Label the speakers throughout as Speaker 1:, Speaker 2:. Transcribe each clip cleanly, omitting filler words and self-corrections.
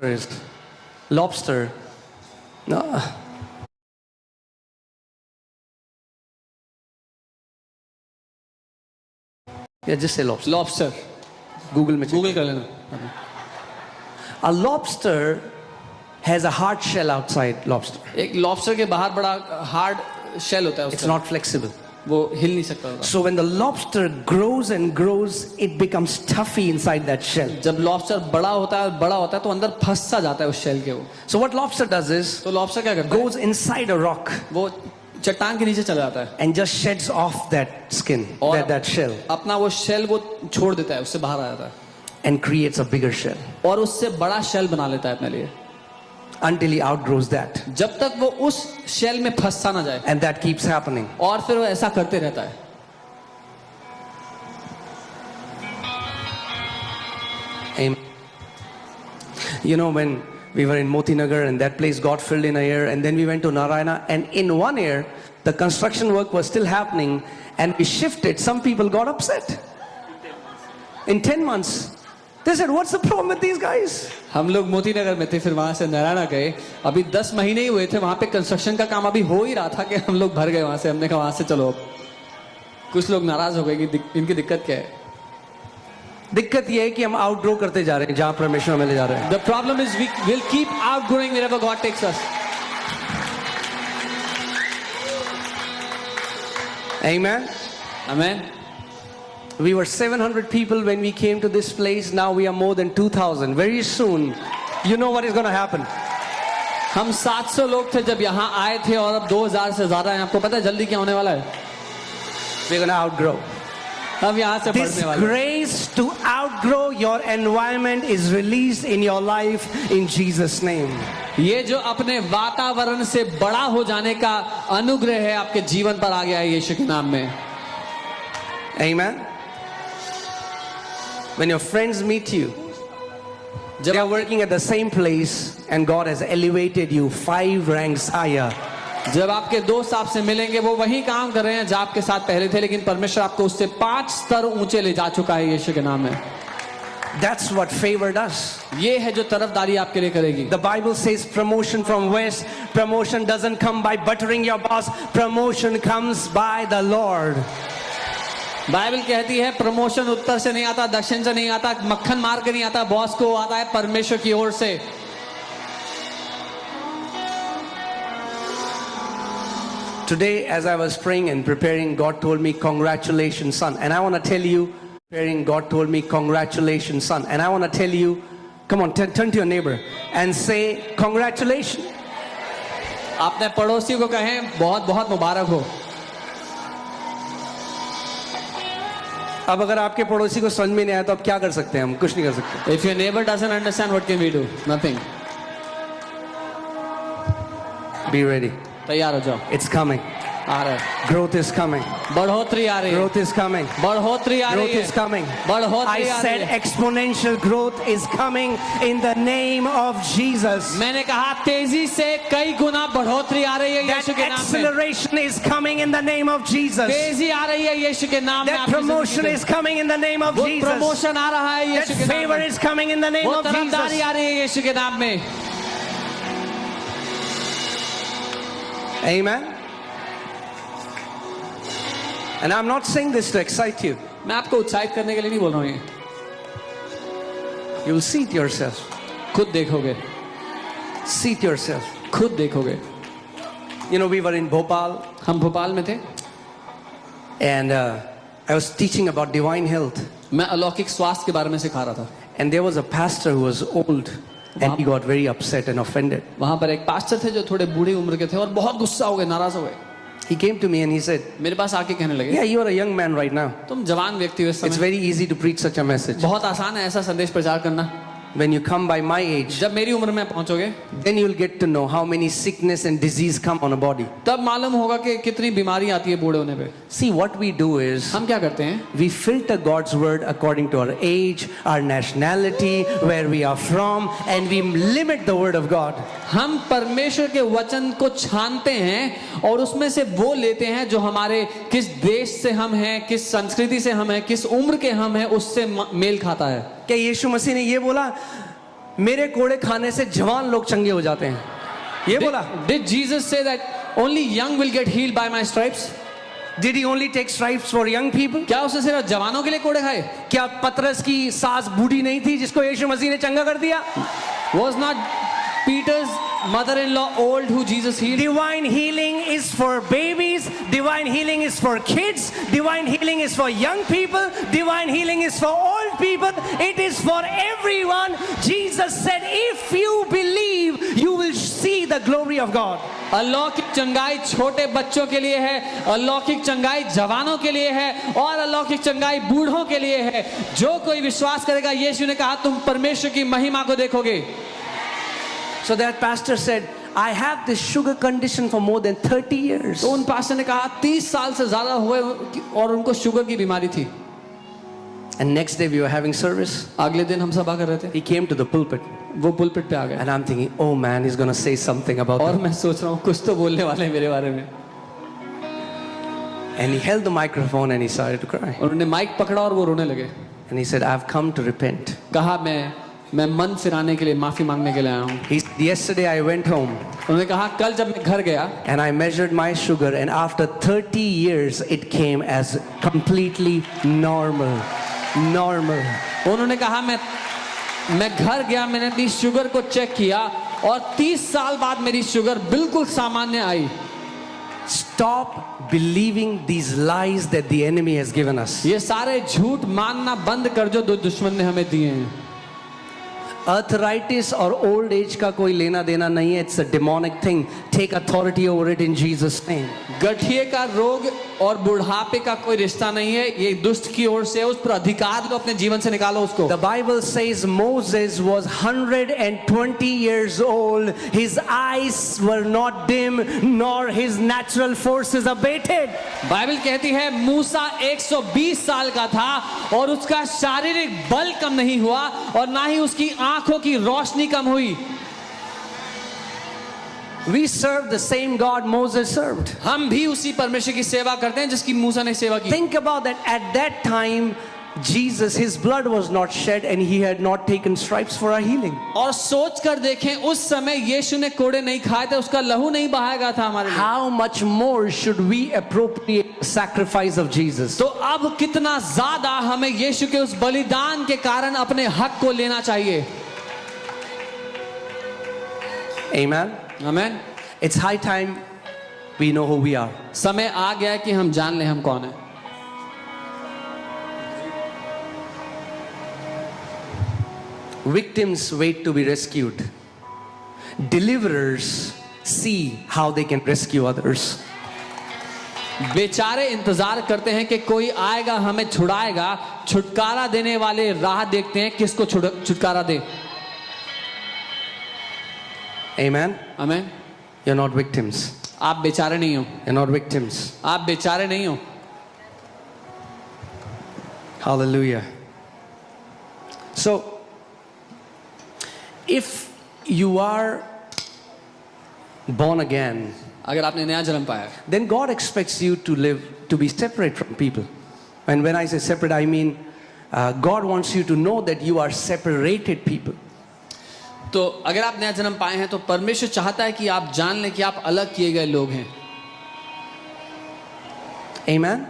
Speaker 1: is lobster. No. Yeah, just say lobster.
Speaker 2: Lobster
Speaker 1: Google में check.
Speaker 2: Google कर लेना.
Speaker 1: A lobster has a hard shell outside. Lobster.
Speaker 2: एक lobster के बाहर बड़ा हार्ड शेल होता है
Speaker 1: It's
Speaker 2: उसका.
Speaker 1: not flexible.
Speaker 2: वो हिल नहीं सकता होगा.
Speaker 1: So when the lobster grows and grows, it becomes toughy inside that shell.
Speaker 2: जब लॉबस्टर बड़ा होता है तो अंदर फंस सा जाता है उस शेल के वो.
Speaker 1: So what lobster does is
Speaker 2: तो लॉबस्टर क्या करता है?
Speaker 1: goes inside a rock
Speaker 2: वो चट्टान के नीचे चला जाता है
Speaker 1: and just sheds off that skin,
Speaker 2: और
Speaker 1: that shell,
Speaker 2: अपना वो शेल वो छोड़ देता है, उससे बाहर आ जाता है
Speaker 1: and creates a bigger shell
Speaker 2: और उससे बड़ा शेल बना लेता है अपने लिए,
Speaker 1: until he outgrows that.
Speaker 2: जब तक वो उस शेल में फंसा ना जाए.
Speaker 1: And that keeps happening.
Speaker 2: और फिर वो ऐसा करते रहता है.
Speaker 1: Amen. You know, when we were in Moti Nagar and that place got filled in a year, and then we went to Narayana, and in 1 year the construction work was still happening, and we shifted. Some people got upset. In 10 months they said, what's the problem with these guys?
Speaker 2: हम लोग मोती नगर में थे, फिर वहां से नारायणा गए. अभी 10 महीने ही हुए थे, वहां पे कंस्ट्रक्शन का काम अभी हो ही रहा था कि हम लोग भर गए वहां से. हमने कहा वहां से चलो. अब कुछ लोग नाराज हो गए कि इनकी दिक्कत क्या है.
Speaker 1: दिक्कत ये है कि हम आउटग्रो करते जा रहे हैं जहां परमेश्वर हमें ले जा रहे हैं.
Speaker 2: The problem is we will keep outgrowing wherever God takes us.
Speaker 1: Amen.
Speaker 2: Amen.
Speaker 1: We were 700 people when we came to this place. Now we are more than 2,000. Very soon, you know what is going to happen.
Speaker 2: हम 700 लोग थे जब यहाँ आए थे और अब 2000 से ज्यादा हैं. आपको पता है जल्दी क्या होने वाला है?
Speaker 1: We're going to outgrow.
Speaker 2: हम यहाँ से
Speaker 1: This
Speaker 2: बढ़ने वाले हैं.
Speaker 1: grace to outgrow your environment is released in your life in Jesus' name.
Speaker 2: ये जो अपने वातावरण से बड़ा हो जाने का अनुग्रह है आपके जीवन पर आ गया है यीशु के नाम में.
Speaker 1: Amen. When your friends meet you, they are working at the same place and God has elevated you 5 ranks higher.
Speaker 2: जब आपके दोस्त आपसे मिलेंगे वो वही काम कर रहे हैं जो आपके साथ पहले थे, लेकिन परमेश्वर आपको उससे 5 स्तर ऊंचे ले जा चुका है यीशु के नाम में.
Speaker 1: That's what favor does.
Speaker 2: ये है जो तरफदारी आपके लिए करेगी.
Speaker 1: The Bible says promotion from west. Promotion doesn't come by buttering your boss. Promotion comes by the Lord.
Speaker 2: Bible कहती है प्रमोशन उत्तर से नहीं आता, दक्षिण से नहीं आता, मक्खन मार के नहीं आता, बॉस को आता है परमेश्वर की ओर से.
Speaker 1: Today, as I was praying and preparing, God told me, congratulations, son. And I want to tell you, God told me, congratulations, son. And I want to tell you, come on, turn to your neighbor and say, congratulations.
Speaker 2: आपने पड़ोसी को कहें बहुत बहुत मुबारक हो.
Speaker 1: अब अगर आपके पड़ोसी को समझ में नहीं आया तो आप क्या कर सकते हैं? हम कुछ नहीं कर सकते.
Speaker 2: If your neighbor doesn't understand, what can we do? Nothing.
Speaker 1: Be ready.
Speaker 2: तैयार हो जाओ.
Speaker 1: It's coming.
Speaker 2: आ रहा है.
Speaker 1: Growth is coming.
Speaker 2: बढ़ोतरी आ रही है.
Speaker 1: Growth is coming.
Speaker 2: बढ़ोतरी आ रही
Speaker 1: Growth
Speaker 2: है.
Speaker 1: is coming.
Speaker 2: बढ़ोतरी
Speaker 1: I
Speaker 2: आ
Speaker 1: said
Speaker 2: रही है.
Speaker 1: exponential growth is coming in the name of Jesus.
Speaker 2: मैंने कहा तेजी से कई गुना बढ़ोतरी आ रही है
Speaker 1: That
Speaker 2: यीशु के नाम में.
Speaker 1: acceleration is coming in the name of Jesus.
Speaker 2: तेजी आ रही है यीशु के नाम में.
Speaker 1: That
Speaker 2: आपकी
Speaker 1: promotion
Speaker 2: जिंदगी
Speaker 1: is coming in the name of
Speaker 2: में. वो
Speaker 1: Jesus.
Speaker 2: प्रमोशन आ रहा है
Speaker 1: That
Speaker 2: यीशु के नाम
Speaker 1: favor
Speaker 2: में.
Speaker 1: is coming in the name
Speaker 2: वो
Speaker 1: of
Speaker 2: तरफदारी
Speaker 1: Jesus.
Speaker 2: आ रही है यीशु के नाम में.
Speaker 1: Amen. And I'm not saying this to excite you.
Speaker 2: मैं आपको उत्साहित करने के लिए नहीं बोल रहा हूँ ये.
Speaker 1: You'll see it yourself.
Speaker 2: खुद देखोगे.
Speaker 1: See it yourself.
Speaker 2: खुद देखोगे.
Speaker 1: You know, we were in Bhopal
Speaker 2: हम भोपाल में थे.
Speaker 1: and I was teaching about divine health.
Speaker 2: मैं अलौकिक स्वास्थ्य के बारे में सिखा रहा था.
Speaker 1: And there was a pastor who was old and he got very upset and offended.
Speaker 2: वहां पर एक पास्टर थे जो थोड़े बूढ़ी उम्र के थे और बहुत गुस्सा हो गए, नाराज हो गए.
Speaker 1: He came to me and he said,
Speaker 2: मेरे पास आके कहने लगे,
Speaker 1: yeah, you are a young man right now.
Speaker 2: तुम जवान व्यक्ति हो इस
Speaker 1: It's
Speaker 2: समय.
Speaker 1: very easy to preach such a message.
Speaker 2: बहुत आसान है ऐसा संदेश प्रचार करना.
Speaker 1: When you come by my age,
Speaker 2: जब मेरी उम्र में पहुंचोगे
Speaker 1: then you'll get to know how many sickness and disease come on a body.
Speaker 2: तब मालूम होगा कि कितनी बीमारी आती है बूढ़े होने पे.
Speaker 1: See, what we do is,
Speaker 2: हम क्या करते हैं?
Speaker 1: we filter God's word according to our age, our nationality, where we are from, and we limit the word of God.
Speaker 2: हम परमेश्वर के वचन को छानते हैं और उसमें से वो लेते हैं जो हमारे किस देश से हम हैं, किस संस्कृति से हम हैं, किस उम्र के हम हैं, उससे मेल खाता है.
Speaker 1: क्या यीशु मसीह ने ये बोला मेरे कोड़े खाने से जवान लोग चंगे हो जाते हैं, ये बोला?
Speaker 2: Did Jesus say that only young will get healed by my stripes?
Speaker 1: Did he only take stripes for young people?
Speaker 2: क्या उसने सिर्फ जवानों के लिए कोड़े खाए?
Speaker 1: क्या पतरस की सास बूढ़ी नहीं थी जिसको यीशु मसीह ने चंगा कर दिया?
Speaker 2: Was not Peter's mother-in-law old who Jesus healed?
Speaker 1: Divine healing is for babies, divine healing is for kids, divine healing is for young people, divine healing is for old people, it is for everyone. Jesus said, if you believe, you will see the glory of God.
Speaker 2: अलौकिक चंगाई छोटे बच्चों के लिए है, अलौकिक चंगाई जवानों के लिए है और अलौकिक चंगाई बूढ़ों के लिए है। जो कोई विश्वास करेगा, यीशु ने कहा तुम परमेश्वर की महिमा को देखोगे।
Speaker 1: So that pastor said, I have this sugar condition for more than 30 years.
Speaker 2: तो उन पास्टर ने कहा 30 साल से ज्यादा हुए और उनको शुगर की बीमारी थी।
Speaker 1: And next day we were having service.
Speaker 2: अगले दिन हम सभा कर रहे थे,
Speaker 1: He came to the pulpit.
Speaker 2: वो पुलपिट पे आ गए
Speaker 1: And I'm thinking, oh man, he's going to say something about
Speaker 2: और
Speaker 1: that.
Speaker 2: मैं सोच रहा हूँ कुछ तो बोलने वाले हैं मेरे बारे में।
Speaker 1: And he held the microphone and he started to cry.
Speaker 2: उन्होंने माइक पकड़ा और वो रोने लगे।
Speaker 1: And he said, I've come to repent.
Speaker 2: कहा मैं मन फिराने के लिए, माफी मांगने के लिए आया हूँ।
Speaker 1: He said, yesterday I went home
Speaker 2: उन्होंने कहा कल जब मैं घर गया
Speaker 1: and I measured my sugar and after 30 years it came as completely normal. Normal.
Speaker 2: उन्होंने कहा मैं घर गया, मैंने अपनी शुगर को चेक किया और 30 साल बाद मेरी शुगर बिल्कुल सामान्य आई।
Speaker 1: Stop believing these lies that the enemy has given us.
Speaker 2: ये सारे झूठ मानना बंद कर जो दुश्मन ने हमें दिए हैं।
Speaker 1: Arthritis और old age का कोई लेना देना नहीं है. It's a demonic thing. Take authority over it in Jesus' name.
Speaker 2: गठिए का रोग और बुढ़ापे का कोई रिश्ता नहीं है, ये दुष्ट की ओर से, उस पर अधिकार को अपने जीवन से निकालो उसको।
Speaker 1: The Bible says Moses was 120 years old. His eyes were not dim, nor his natural forces abated.
Speaker 2: Bible कहती है मूसा 120 साल का था और उसका शारीरिक बल कम नहीं हुआ और ना ही उसकी आंखों की रोशनी कम हुई।
Speaker 1: We serve the same God Moses served.
Speaker 2: हम भी उसी परमेश्वर की सेवा करते हैं जिसकी मूसा ने सेवा की।
Speaker 1: Think about that. At that time, Jesus, his blood was not shed and he had not taken stripes for our healing.
Speaker 2: और सोच कर देखें उस समय यीशु ने कोड़े नहीं खाए थे, उसका लहू नहीं बहाया गया था हमारे लिए।
Speaker 1: How much more should we appropriate the sacrifice of Jesus?
Speaker 2: तो अब कितना ज्यादा हमें यीशु के उस बलिदान के कारण अपने हक को लेना चाहिए।
Speaker 1: Amen.
Speaker 2: Amen.
Speaker 1: It's high time we know who we are.
Speaker 2: समय आ गया है कि हम जान लें हम कौन है।
Speaker 1: Victims wait to be rescued. Deliverers see how they can rescue others.
Speaker 2: बेचारे इंतजार करते हैं कि कोई आएगा हमें छुड़ाएगा, छुटकारा देने वाले राह देखते हैं किसको छुटकारा दे।
Speaker 1: Amen.
Speaker 2: Amen.
Speaker 1: You're not victims.
Speaker 2: आप बेचारे नहीं हो,
Speaker 1: You're not victims.
Speaker 2: आप बेचारे नहीं हो।
Speaker 1: Hallelujah. So, if you are born again,
Speaker 2: अगर आपने नया जन्म पाया है,
Speaker 1: then God expects you to live, to be separate from people. And when I say separate, I mean God wants you to know that you are separated people.
Speaker 2: तो अगर आप नया जन्म पाए हैं तो परमेश्वर चाहता है कि आप जान लें कि आप अलग किए गए लोग हैं।
Speaker 1: Amen.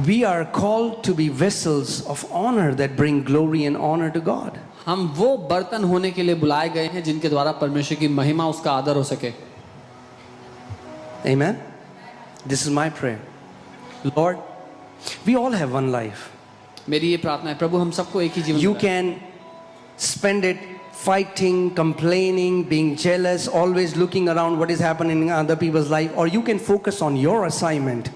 Speaker 1: We are called to be vessels of honor that bring glory and honor to God.
Speaker 2: हम वो बर्तन होने के लिए बुलाए गए हैं जिनके द्वारा परमेश्वर की महिमा, उसका आदर हो सके।
Speaker 1: Amen. This is my prayer. Lord, we all have one life.
Speaker 2: मेरी ये प्रार्थना है प्रभु हम सबको एक ही जीवन
Speaker 1: You
Speaker 2: मिला है।
Speaker 1: can spend it fighting, complaining, being jealous, always looking around what is happening in other people's life, or you can focus on your assignment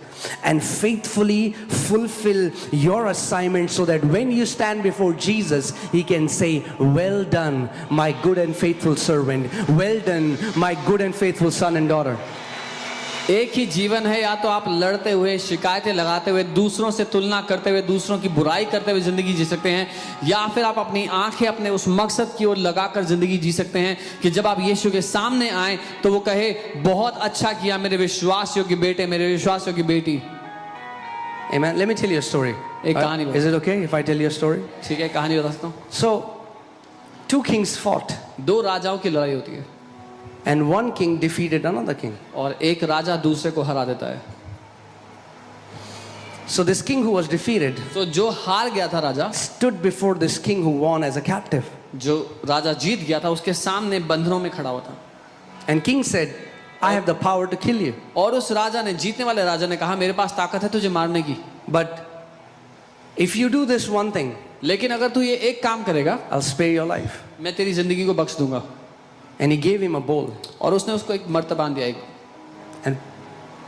Speaker 1: and faithfully fulfill your assignment so that when you stand before Jesus, he can say, well done, my good and faithful servant. Well done, my good and faithful son and daughter.
Speaker 2: एक ही जीवन है, या तो आप लड़ते हुए, शिकायतें लगाते हुए, दूसरों से तुलना करते हुए, दूसरों की बुराई करते हुए जिंदगी जी सकते हैं, या फिर आप अपनी आंखें अपने उस मकसद की ओर लगाकर जिंदगी जी सकते हैं कि जब आप यीशु के सामने आए तो वो कहे बहुत अच्छा किया मेरे विश्वास योग्य बेटे, मेरे विश्वास योग्य बेटी।
Speaker 1: Amen. Let me tell you a story.
Speaker 2: एक कहानी
Speaker 1: Is it okay if I tell you a story?
Speaker 2: ठीक है, कहानी बता सकता हूँ।
Speaker 1: So, two kings fought,
Speaker 2: दो राजाओं की लड़ाई होती है
Speaker 1: and one king defeated another king.
Speaker 2: और एक राजा दूसरे को हरा देता है।
Speaker 1: So this king who was defeated
Speaker 2: तो जो हार गया था राजा,
Speaker 1: stood before this king who won as a captive.
Speaker 2: जो राजा जीत गया था उसके सामने बंधनों में खड़ा हुआ था।
Speaker 1: And king said, I have the power to kill you.
Speaker 2: और उस राजा ने, जीतने वाले राजा ने कहा, मेरे पास ताकत है तुझे मारने की,
Speaker 1: But if you do this one thing,
Speaker 2: लेकिन अगर तू ये एक काम करेगा
Speaker 1: I'll spare your life.
Speaker 2: मैं तेरी जिंदगी को बख्श दूंगा।
Speaker 1: And he gave him a bowl
Speaker 2: और उसने उसको एक मर्तबान दिया, एक,
Speaker 1: and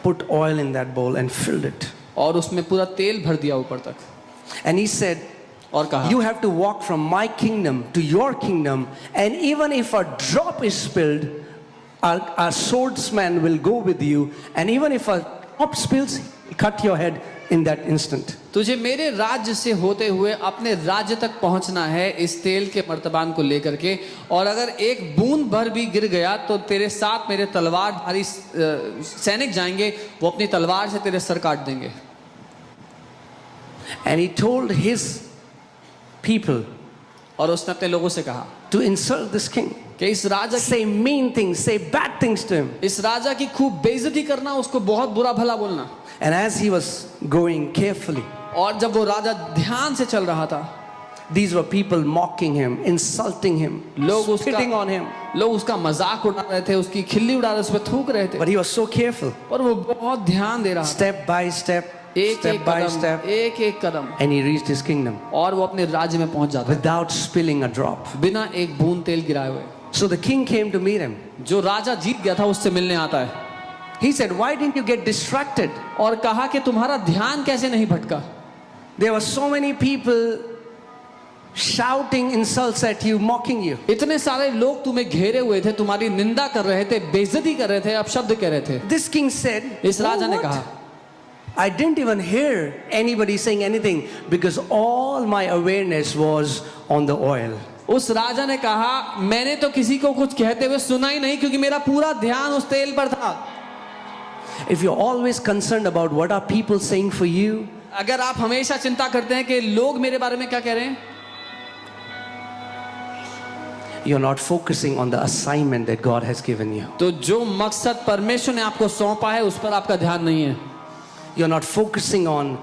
Speaker 1: put oil in that bowl and filled it.
Speaker 2: और उसमें पूरा तेल भर दिया ऊपर तक,
Speaker 1: And he said,
Speaker 2: और कहा,
Speaker 1: you have to walk from my kingdom to your kingdom, and even if a drop is spilled, our swordsman will go with you, and even if a drop spills, cut your head in that instant.
Speaker 2: तुझे मेरे राज्य से होते हुए अपने राज्य तक पहुंचना है इस तेल के मर्तबान को लेकर के, और अगर एक बूंद भर भी गिर गया तो तेरे साथ मेरे तलवारधारी सैनिक जाएंगे, वो अपनी तलवार से तेरे सर काट देंगे।
Speaker 1: And he told his people
Speaker 2: और उसने अपने लोगों से कहा
Speaker 1: to insult this king,
Speaker 2: कि इस राजा की,
Speaker 1: say mean things, say bad things to him.
Speaker 2: इस राजा की खूब बेइज्जती करना, उसको बहुत बुरा भला बोलना।
Speaker 1: And as he was going carefully,
Speaker 2: और जब वो राजा ध्यान से चल रहा था,
Speaker 1: these were people mocking him, insulting him,
Speaker 2: लोग
Speaker 1: spitting on him.
Speaker 2: लोग उसका मजाक उड़ा रहे थे, उसकी खिल्ली उड़ा रहे, उस पर थूक रहे थे,
Speaker 1: But he was so careful,
Speaker 2: और वो बहुत ध्यान दे रहा था,
Speaker 1: step by step,
Speaker 2: एक
Speaker 1: step
Speaker 2: एक
Speaker 1: by
Speaker 2: कदम,
Speaker 1: step,
Speaker 2: एक एक कदम,
Speaker 1: and he reached his kingdom
Speaker 2: और वो अपने राज्य में पहुंच जाता,
Speaker 1: without spilling a drop.
Speaker 2: बिना एक बूंद तेल गिराए हुए।
Speaker 1: So the king came to meet him.
Speaker 2: जो राजा जीत गया था उससे मिलने आता है,
Speaker 1: He said, why didn't you get distracted?
Speaker 2: और कहा कि तुम्हारा ध्यान कैसे नहीं भटका?
Speaker 1: There were so many people shouting insults at you, mocking you.
Speaker 2: इतने सारे लोग तुम्हें घेरे हुए थे, तुम्हारी निंदा कर रहे थे, बेइज्जती कर रहे थे, अपशब्द कह रहे थे।
Speaker 1: This king said,
Speaker 2: इस
Speaker 1: "Oh,
Speaker 2: राजा ने
Speaker 1: what?
Speaker 2: कहा,
Speaker 1: I didn't even hear anybody saying anything because all my awareness was on the oil."
Speaker 2: उस राजा ने कहा, मैंने तो किसी को कुछ कहते हुए सुना ही नहीं, क्योंकि मेरा पूरा ध्यान उस तेल पर था।
Speaker 1: If you're always concerned about what are people saying for you,
Speaker 2: अगर आप हमेशा चिंता करते हैं कि लोग मेरे बारे में क्या कह रहे हैं,
Speaker 1: you're not focusing on the assignment that God has given you.
Speaker 2: तो जो मकसद परमेश्वर ने आपको सौंपा है उस पर आपका ध्यान नहीं है।
Speaker 1: You're not focusing on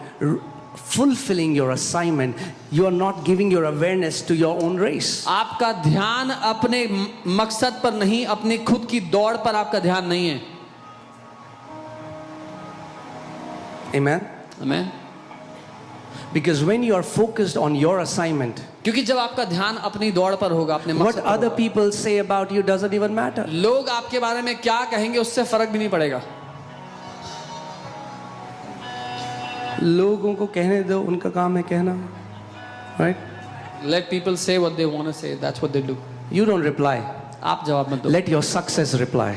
Speaker 1: fulfilling your assignment. You are not giving your awareness to your own race.
Speaker 2: आपका ध्यान अपने मकसद पर नहीं, अपनी खुद की दौड़ पर आपका ध्यान नहीं है।
Speaker 1: Amen?
Speaker 2: Amen?
Speaker 1: Because when you are focused on your assignment,
Speaker 2: क्योंकि जब आपका ध्यान अपनी दौड़ पर होगा, अपने
Speaker 1: what
Speaker 2: मकसद पर
Speaker 1: other
Speaker 2: होगा,
Speaker 1: people say about you doesn't even matter.
Speaker 2: लोग आपके बारे में क्या कहेंगे उससे फर्क भी नहीं पड़ेगा।
Speaker 1: लोगों को कहने दो, उनका काम है कहना. Right?
Speaker 2: Let people say what they want to say. That's what they do.
Speaker 1: You don't reply.
Speaker 2: आप जवाब मत दो,
Speaker 1: Let your success reply.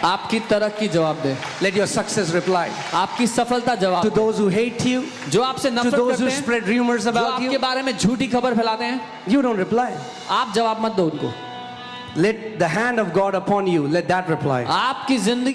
Speaker 2: आपकी तरक्की जवाब दे,
Speaker 1: Let your success reply.
Speaker 2: आपकी सफलता जवाब
Speaker 1: To
Speaker 2: they.
Speaker 1: those who hate you,
Speaker 2: जो आपसे
Speaker 1: to
Speaker 2: नफरत
Speaker 1: those
Speaker 2: करते
Speaker 1: who
Speaker 2: हैं,
Speaker 1: spread rumors
Speaker 2: जो
Speaker 1: about
Speaker 2: आपके
Speaker 1: you,
Speaker 2: बारे में झूठी खबर फैलाते हैं,
Speaker 1: you don't reply.
Speaker 2: आप जवाब मत दो उनको।
Speaker 1: Let the hand of God upon you, let that reply.
Speaker 2: आपकी जिंदगी